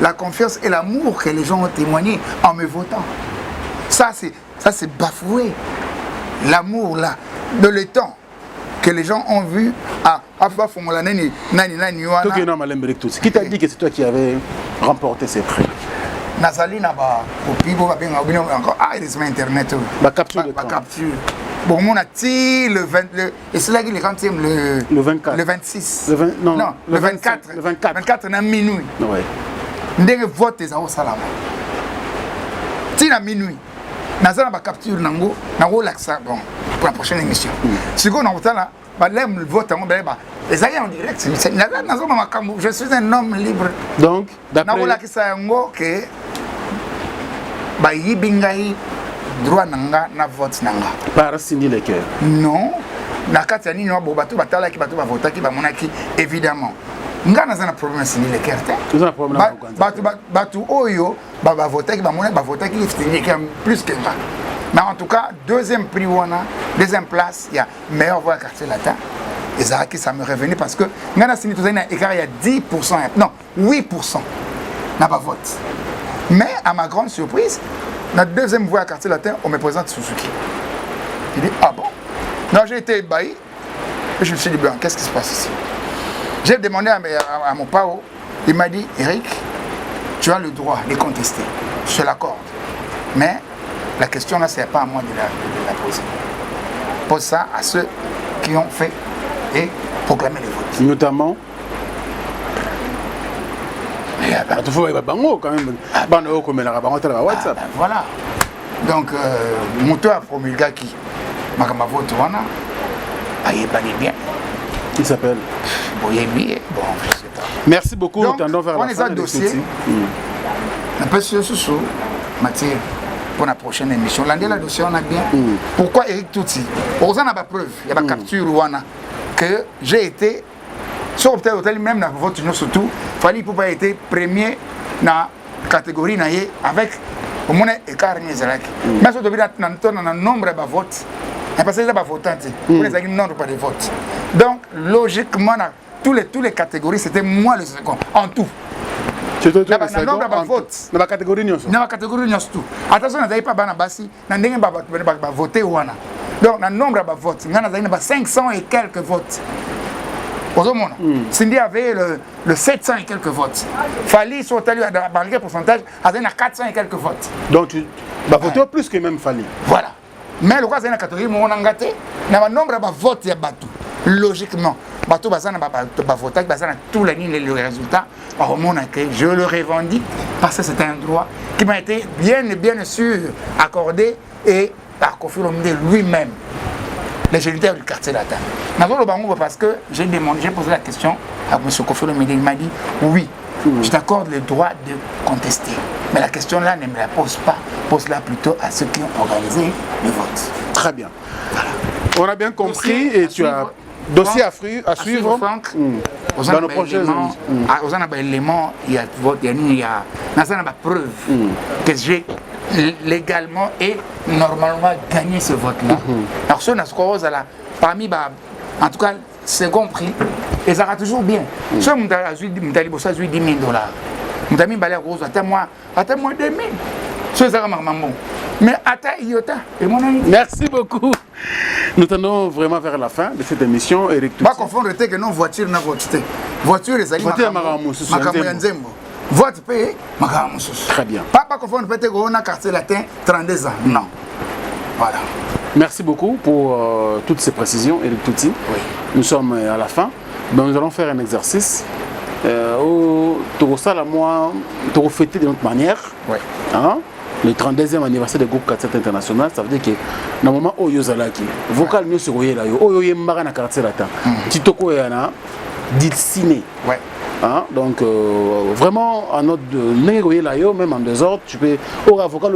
la confiance et l'amour que les gens ont témoigné en me votant. Ça, c'est bafoué. L'amour, là, de l'étang que les gens ont vu à Qui t'a dit que c'est toi qui avais remporté ces prix? Nazali n'a pas copié, encore. Ah, il est Internet. Capture. Bon, on a tiré le 20. Et c'est là qu'il est quand le 24. Le 26. Non, le 24. Le 24. 24, on a minuit. Ouais. ndenge vote eza osalama tina minuit nazala ba capture nango laksa bon pour la prochaine émission siko na otala ba lem vote ngo ba ezali en direct nazoma makambo je suis un homme libre donc d'après lakisa ngo que ba yibingai droit nanga na vote nanga par Cindy Lecker non na kati ya nini wabo bato batala ki bato ba votaki ba monaki évidemment nga nazana problème Cindy Lecker bato oyo ba votaki ba monaki ba votaki Cindy Lecker plus que moi mais en tout cas deuxième prix wana deuxième place il y a meilleur voix quartier latin et ça qui ça me revenu parce que nga na Cindy tozana écart il y a 10% non 8% na ba vote mais à ma grande surprise notre deuxième voix à quartier latin, on me présente Suzuki. Il dit, ah bon? Non, j'ai été ébahi. Et je me suis dit, ben, qu'est-ce qui se passe ici? J'ai demandé à mon pao, il m'a dit, Eric, tu as le droit de contester. Je l'accorde. Mais la question là, ce n'est pas à moi de la poser. Pose ça à ceux qui ont fait et proclamé les votes. Notamment voilà. Donc, Mouto a promulgué qui Makama vote wana ayebani bien. Il s'appelle Boyebi. Bon, je sais pas. Merci beaucoup. Donc, nous tendons vers on la fin a dossier. Un peu sur ce Mathieu pour la prochaine émission. L'année la dossier on a bien. Pourquoi Eric Touti? On a pas preuve. Il y a pas capture wana que j'ai été sur hôtel même dans votre union surtout fallait pour pas être premier na catégorie naie avec au moins écart ni zalaki mais sur devait dans nombre de votes et parce que ça va voter pour les nombre pas de votes donc logiquement tous les catégories c'était moi le second en tout c'est tout le nombre de votes dans la catégorie ni tout attention n'avait pas bana basi na ndenge ba voter wana donc dans nombre de votes ngana zalina ba 500 et quelques votes. Cindy avait le 700 et quelques votes. Fali soit allé dans le pourcentage, à 400 et quelques votes. Donc tu vas voter plus que même Fali. Voilà. Mais le cas c'est la catégorie où on a gâté, il y a un nombre de votes et Batou. Logiquement, Batou Bazan a voté, Bazan a tous les lignes et les résultats. Je le revendique parce que c'est un droit qui m'a été bien sûr accordé et par Kofi Olomide lui-même. Les géniteurs du quartier latin. Parce que j'ai posé la question à M. Kofi Olomide, il m'a dit oui, je t'accorde le droit de contester. Mais la question là ne me la pose pas, pose-la plutôt à ceux qui ont organisé le vote. Très bien. Voilà. On a bien compris et tu as dossier à suivre. Franck, dans nos prochains éléments, il y a preuve que j'ai légalement et normalement gagné ce vote-là. Alors, ce n'est pas parmi, en tout cas, second prix, et ça va toujours bien. Si je suis 10 000 $, attends-moi 2 000. C'est ça, maman. Mais attends, Iota, et mon ami. Merci beaucoup. Nous tendons vraiment vers la fin de cette émission. Eric Touti. Pas confondre que nos voitures n'ont voté. Voiture, les amis, vote payé, très bien. Pas confondre peut-être qu'on a quartier latin 32 ans. Non. Voilà. Merci beaucoup pour toutes ces précisions, Eric Touti. Oui. Nous sommes à la fin. Donc, nous allons faire un exercice. Pour fêter de notre manière. Oui. Hein? Le 32e anniversaire du groupe 47 international, ça veut dire que normalement, Oyozalaki, vocal nous sur Oyoyembaga na quartier latin. Titoko yana dessiné. Ouais. Hein? Donc vraiment en autre même en désordre, tu peux vocal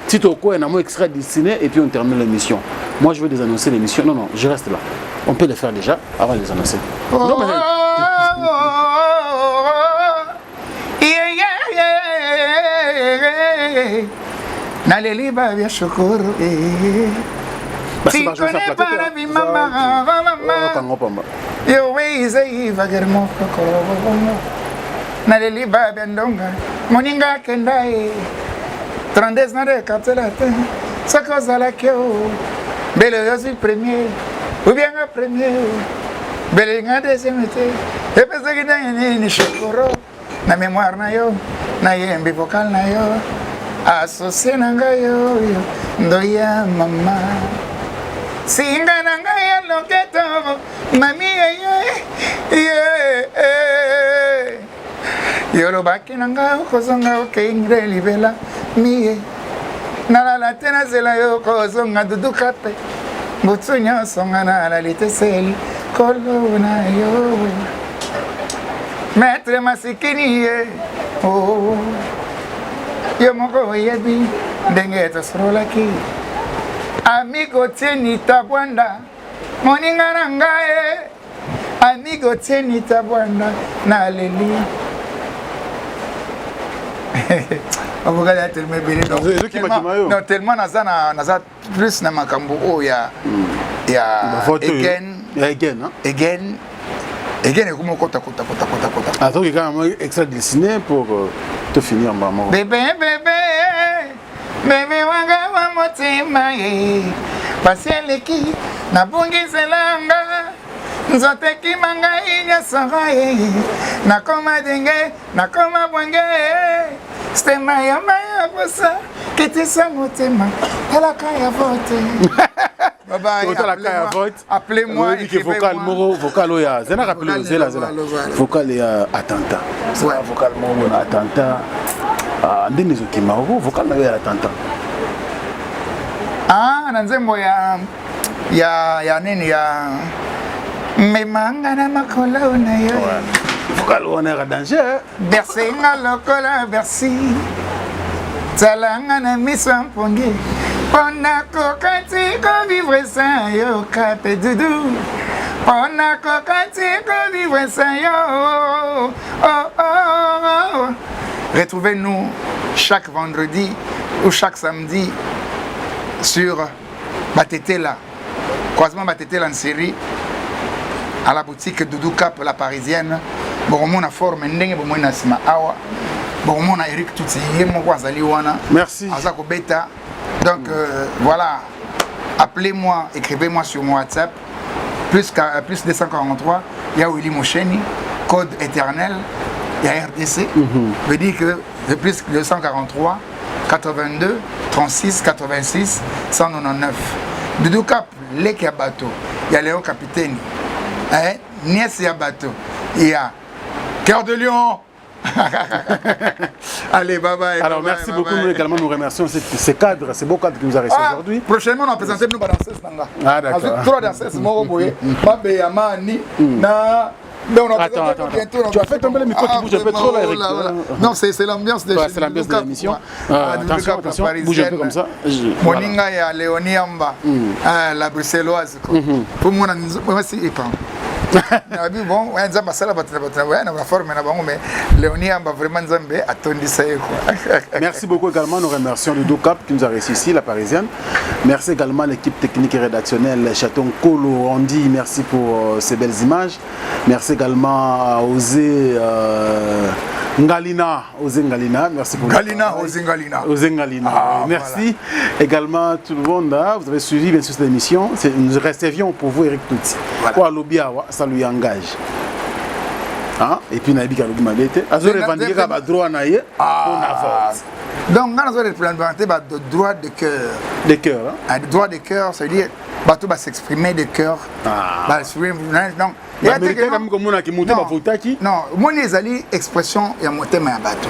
Titoko yana mo extrait dessiné et puis on termine l'émission. Moi je veux désannoncer l'émission. Non, je reste là. On peut le faire déjà avant de les annoncer. Non, mais... Naleli babia shukuru Sikone para mi mama Yo weize ivager mofoko Naleli babia ndonga Moninga kendai 32 nare kapselate Sako zalakeo Bele yo si premier Ou bien un premier Bele nga deuxième été Epese ki ni shukuru Na mémoire na yo Na yembi vocal na yo Associé nanga yo ndoya mama Singa nanga ya loketo Mami yolobaki na ngai okozonga okengre libela mie nalala te nazela yo okozonga duduka pe mbutu nyonso nga nalali te seli kolo na yo maître masikini ye yo moko oyebi ndenge tosololaki amigo tieni tabwanda moninga na ngai amigo tieni tabwanda na leli Avogada tellement belé non tellement naza plus na makambo o ya again comment kota. Attends qu'il y a un extrait dessiné pour te finir maman. Bébé wanga wa motima ye paseleki na bungi zelanga nzote kimanga inya sanga ye nakoma denge nakoma bwenge stema ya maya bosa kitisa motema alaka ya vote baba appelez-moi vocal oya zena rappelez zela vocal ya attentat vocal mo attentat ndini zokima vocal na ya attentat na nzembo ya nini ya memanga na makolo na yo vocal wana ya danger bercer nga lokola bercy talanga na miso mpongi pona kokati ko vivre sans yo kape dudu pona kokati ko vivre sans yo retrouvez-nous chaque vendredi ou chaque samedi sur Batetela, croisement Batetela en série à la boutique Doudou Cap la parisienne. Bon mon a forme ndenge bon mon asima awa. Bon mon a Eric Tutsi mon kwazali wana. Merci. Azako beta. Donc voilà, appelez-moi, écrivez-moi sur mon WhatsApp plus 243, il y a Willy Mocheni, code éternel, il y a RDC. Veut dire que plus 243 82 36 86 199. Doudou Cap, Lek ya bateau, il y a Léon Capitaine, Niès ya bateau, il y a Cœur de Lion. Allez, bye bye. Alors, bye merci bye, beaucoup. bye. Nous également, nous remercions ces cadres, ces beaux cadres qui nous ont reçus aujourd'hui. Prochainement, on va présenter nous danseuse. Ah, d'accord. Trois danseuses, moi, Attends. Tu as fait tomber le micro qui bouge un peu trop là, Eric. Non, c'est l'ambiance de c'est l'ambiance de l'émission. Attention, bouge un peu comme ça. Moninga ya Léonie Amba, la bruxelloise. Pour moi, c'est bon, on a passé la forme, mais Léonie Amba vraiment attendu ça. Merci beaucoup également. Nous remercions le Doudou Cap qui nous a reçu ici, la parisienne. Merci également à l'équipe technique et rédactionnelle Chaton Kolo Andy. Merci pour ces belles images. Merci également à Osé Ngalina. Merci pour Osé Ngalina. Merci également à tout le monde. Vous avez suivi bien sûr cette émission. Nous recevions pour vous Eric Tutsi. Quoi l'Obiawa, ça lui engage. Et puis Naïbi Kaloubi Mabete. Azo revendiquer le droit naïe. On avance. Donc, on a représenté le droit de cœur. De cœur. Le droit de cœur, c'est-à-dire bateau va s'exprimer de cœur. Donc, il y a des gens qui non, moi les alliés expression il y a mon thème à bateau.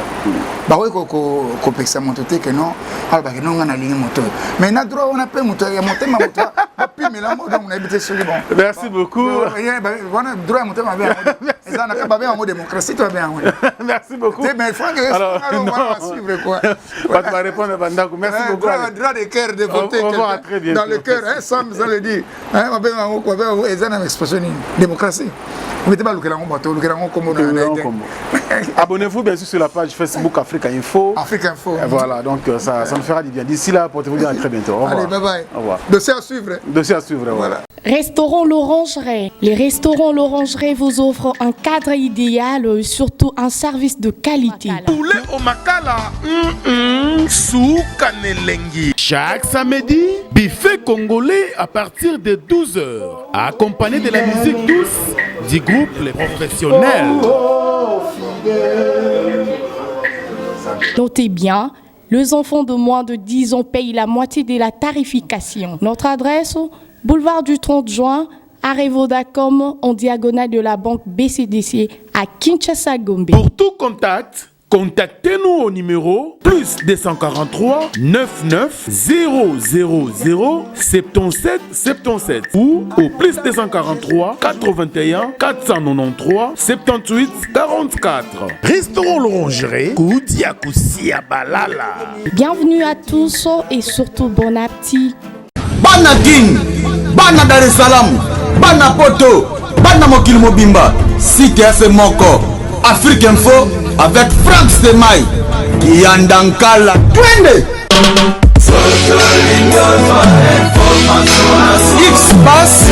Bah oui qu'on peut ça monter que non, alors bah non on a ligne moteur. Mais na droit on a pas moteur, il y a mon thème à moteur. Puis mais là on a habité sur le bon. Merci beaucoup. On a droit à moteur à bien. Et ça on a pas bien en mode démocratie toi bien. Merci beaucoup. Mais il faut que on va suivre quoi. Pas de répondre à Bandako. Merci beaucoup. Droit de cœur de voter dans le cœur hein ça le dit. Hein on va quoi et ça une expression démocratie. Vous mettez pas le Kérango bateau, le Kérango comme on a. Abonnez-vous bien sûr sur la page Facebook Africa Info. Africa Info. Voilà, donc ça nous fera du bien. D'ici là, portez-vous bien, à très bientôt. Au revoir. Allez, bye bye. Au revoir. Dossier à suivre. Dossier à suivre, voilà. Restaurant L'Orangerie. Les restaurants L'Orangerie vous offrent un cadre idéal, surtout un service de qualité. Poulet au makala, soukanelengi. Chaque samedi, buffet congolais à partir de 12h, accompagné de la musique douce du groupe Les Professionnels. Notez bien, les enfants de moins de 10 ans payent la moitié de la tarification. Notre adresse, boulevard du 30 juin, arrêt Vodacom en diagonale de la banque BCDC à Kinshasa Gombe. Pour tout contact, contactez-nous au numéro plus 243 99 000 77 77 ou au plus 243 81 493 78 44. Restaurant l'Orangerie, Koudia Koussia Balala. Bienvenue à tous et surtout bon appétit. Bana King, Bana Dar es Salaam, Bana Poto, Bana Mokil Mobimba, CTF Moko, Afrique Info avec Franck Stemai, Kiandankala, Twende. X-Pass,